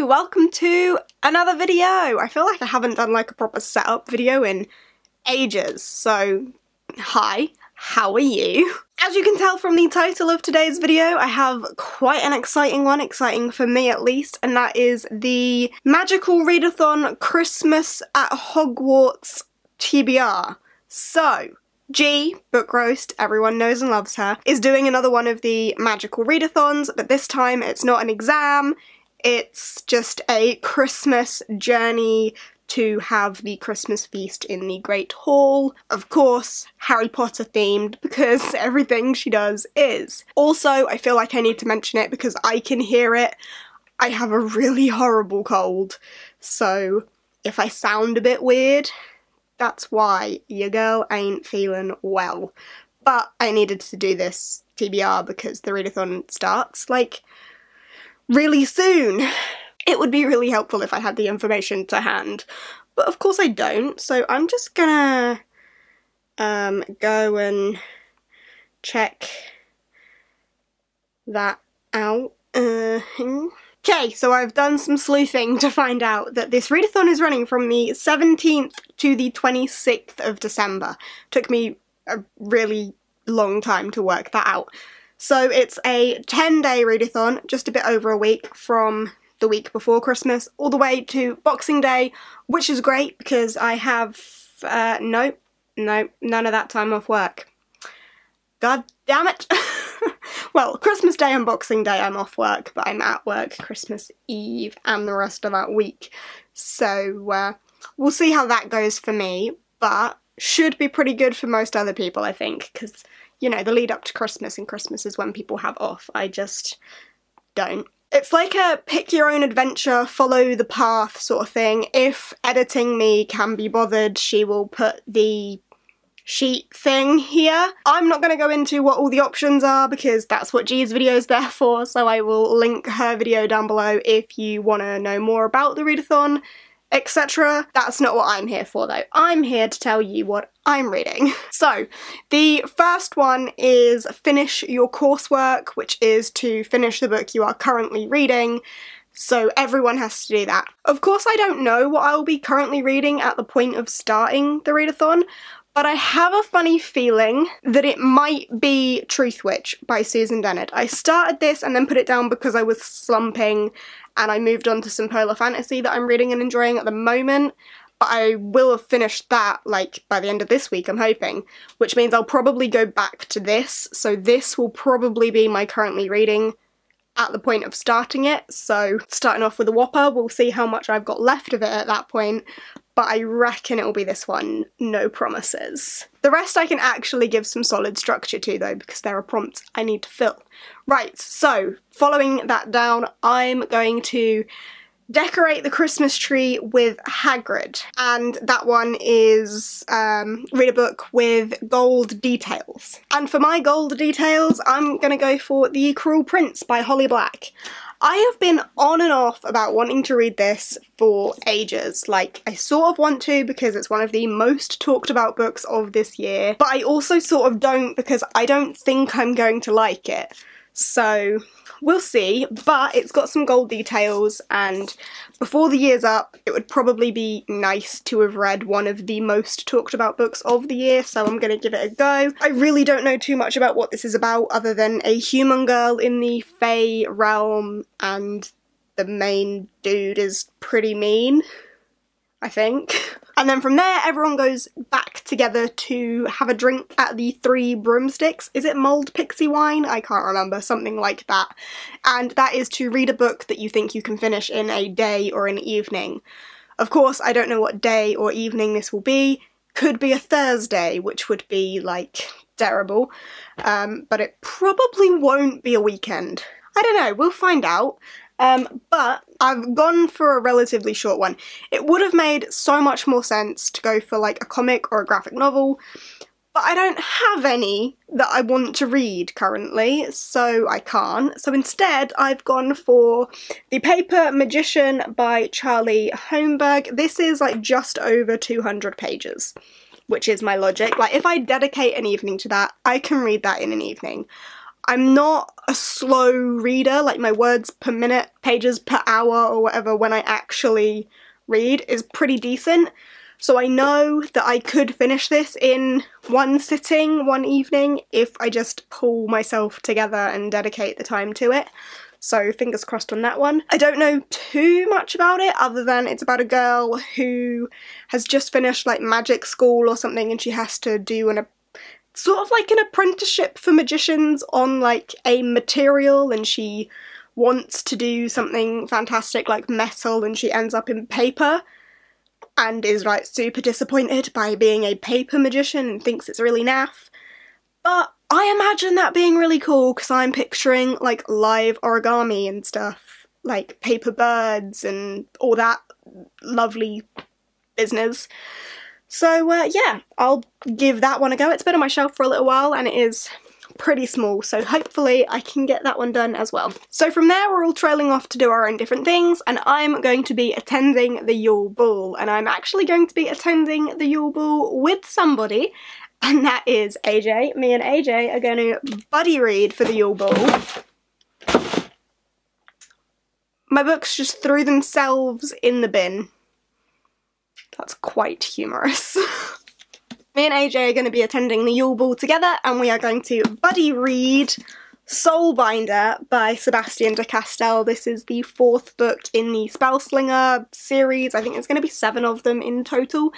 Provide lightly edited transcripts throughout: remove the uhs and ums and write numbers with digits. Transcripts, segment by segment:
Hello, welcome to another video. I feel like I haven't done like a proper setup video in ages, so hi, how are you? As you can tell from the title of today's video, I have quite an exciting one, exciting for me at least, and that is the Magical Readathon Christmas at Hogwarts TBR. So, G, Book Roast, everyone knows and loves her, is doing another one of the Magical Readathons, but this time it's not an exam, it's just a Christmas journey to have the Christmas feast in the Great Hall. Of course, Harry Potter themed, because everything she does is. Also, I feel like I need to mention it because I can hear it. I have a really horrible cold, so if I sound a bit weird, that's why. Your girl ain't feeling well. But I needed to do this TBR because the readathon starts, like, really soon. It would be really helpful if I had the information to hand, but of course I don't, so I'm just gonna go and check that out. Okay, so I've done some sleuthing to find out that this readathon is running from the 17th to the 26th of December. Took me a really long time to work that out. So it's a 10-day readathon, just a bit over a week, from the week before Christmas all the way to Boxing Day, which is great because I have, no, none of that time off work. God damn it! Well, Christmas Day and Boxing Day I'm off work, but I'm at work Christmas Eve and the rest of that week. So, we'll see how that goes for me, but should be pretty good for most other people, I think, because, you know, the lead up to Christmas, and Christmas is when people have off. I just don't. It's like a pick your own adventure, follow the path sort of thing. If editing me can be bothered, she will put the sheet thing here. I'm not going to go into what all the options are because that's what G's video is there for, so I will link her video down below if you want to know more about the readathon, etc. That's not what I'm here for though. I'm here to tell you what I'm reading. So, the first one is finish your coursework, which is to finish the book you are currently reading. So everyone has to do that. Of course I don't know what I'll be currently reading at the point of starting the readathon, but I have a funny feeling that it might be Truth Witch by Susan Dennard. I started this and then put it down because I was slumping, and I moved on to some polar fantasy that I'm reading and enjoying at the moment, but I will have finished that, like, by the end of this week, I'm hoping, which means I'll probably go back to this, so this will probably be my currently reading at the point of starting it. So starting off with a whopper, we'll see how much I've got left of it at that point, but I reckon it will be this one, no promises. The rest I can actually give some solid structure to though, because there are prompts I need to fill. Right, so following that down, I'm going to decorate the Christmas tree with Hagrid, and that one is read a book with gold details. And for my gold details, I'm gonna go for The Cruel Prince by Holly Black. I have been on and off about wanting to read this for ages. Like, I sort of want to because it's one of the most talked about books of this year, but I also sort of don't because I don't think I'm going to like it. So, we'll see, but it's got some gold details, and before the year's up, it would probably be nice to have read one of the most talked about books of the year, so I'm gonna give it a go. I really don't know too much about what this is about, other than a human girl in the Fae realm, and the main dude is pretty mean, I think. And then from there, everyone goes back together to have a drink at the Three Broomsticks. Is it mulled pixie wine? I can't remember, something like that. And that is to read a book that you think you can finish in a day or an evening. Of course, I don't know what day or evening this will be. Could be a Thursday, which would be, like, terrible. But it probably won't be a weekend. I don't know, we'll find out. But I've gone for a relatively short one. It would have made so much more sense to go for like a comic or a graphic novel, but I don't have any that I want to read currently, so I can't. So instead I've gone for The Paper Magician by Charlie Holmberg. This is like just over 200 pages, which is my logic. Like, if I dedicate an evening to that, I can read that in an evening. I'm not a slow reader, like my words per minute, pages per hour or whatever when I actually read is pretty decent. So I know that I could finish this in one sitting, one evening, if I just pull myself together and dedicate the time to it. So fingers crossed on that one. I don't know too much about it other than it's about a girl who has just finished like magic school or something, and she has to do sort of like an apprenticeship for magicians on like a material, and she wants to do something fantastic like metal, and she ends up in paper and is like super disappointed by being a paper magician and thinks it's really naff. But I imagine that being really cool because I'm picturing like live origami and stuff, like paper birds and all that lovely business. So yeah, I'll give that one a go. It's been on my shelf for a little while and it is pretty small, so hopefully I can get that one done as well. So from there we're all trailing off to do our own different things, and I'm going to be attending the Yule Ball, and I'm actually going to be attending the Yule Ball with somebody, and that is AJ. Me and AJ are going to buddy read for the Yule Ball. My books just threw themselves in the bin. That's quite humorous. Me and AJ are going to be attending the Yule Ball together, and we are going to buddy read Soulbinder by Sebastian de Castell. This is the 4th book in the Spellslinger series. I think there's going to be 7 of them in total,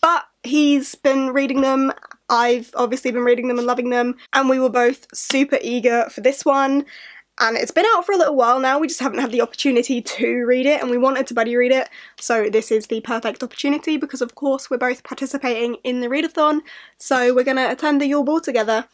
but he's been reading them. I've obviously been reading them and loving them, and we were both super eager for this one. And it's been out for a little while now, we just haven't had the opportunity to read it, and we wanted to buddy read it, so this is the perfect opportunity because of course we're both participating in the readathon, so we're gonna attend the Yule Ball together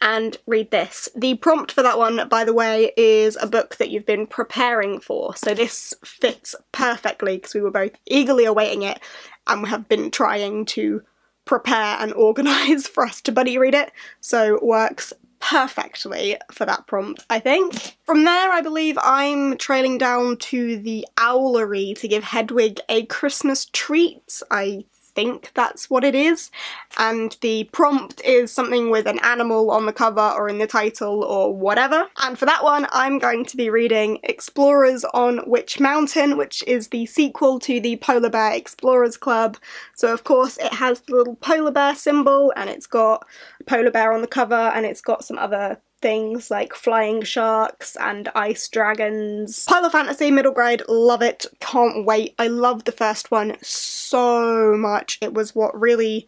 and read this. The prompt for that one, by the way, is a book that you've been preparing for, so this fits perfectly because we were both eagerly awaiting it and have been trying to prepare and organise for us to buddy read it, so works perfectly for that prompt, I think. From there, I believe I'm trailing down to the Owlery to give Hedwig a Christmas treat. I think that's what it is, and the prompt is something with an animal on the cover or in the title or whatever. And for that one, I'm going to be reading Explorers on Witch Mountain, which is the sequel to the Polar Bear Explorers Club. So of course it has the little polar bear symbol, and it's got a polar bear on the cover, and it's got some other things like flying sharks and ice dragons. Polar fantasy, middle grade, love it, can't wait. I loved the first one so much. It was what really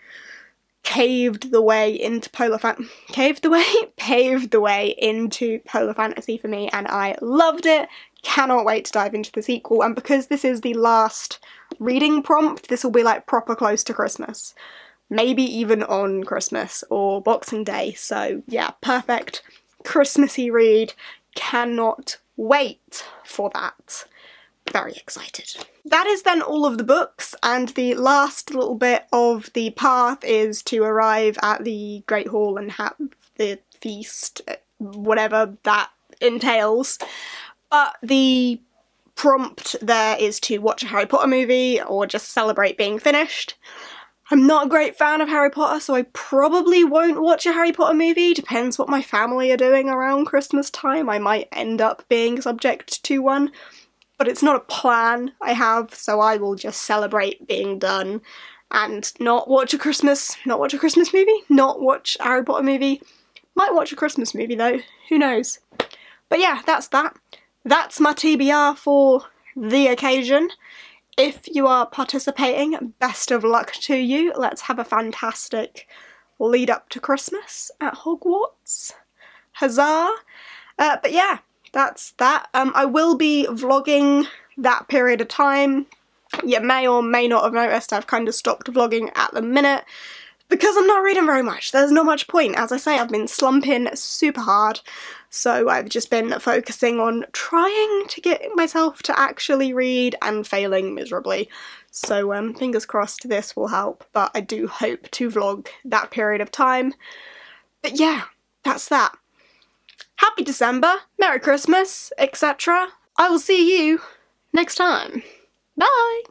paved the way into polar fantasy for me, and I loved it. Cannot wait to dive into the sequel, and because this is the last reading prompt, this will be like proper close to Christmas. Maybe even on Christmas or Boxing Day, so yeah, perfect Christmassy read. Cannot wait for that. Very excited. That is then all of the books, and the last little bit of the path is to arrive at the Great Hall and have the feast, whatever that entails. But the prompt there is to watch a Harry Potter movie or just celebrate being finished. I'm not a great fan of Harry Potter, so I probably won't watch a Harry Potter movie. Depends what my family are doing around Christmas time. I might end up being subject to one, but it's not a plan I have, so I will just celebrate being done and not watch a Christmas movie, not watch a Harry Potter movie. Might watch a Christmas movie though, who knows. But yeah, that's that. That's my TBR for the occasion. If you are participating, best of luck to you. Let's have a fantastic lead up to Christmas at Hogwarts. Huzzah! But yeah, that's that. I will be vlogging that period of time. You may or may not have noticed I've kind of stopped vlogging at the minute because I'm not reading very much. There's not much point. As I say, I've been slumping super hard. So I've just been focusing on trying to get myself to actually read and failing miserably. So fingers crossed this will help, but I do hope to vlog that period of time. But yeah, that's that. Happy December, Merry Christmas, etc. I will see you next time. Bye!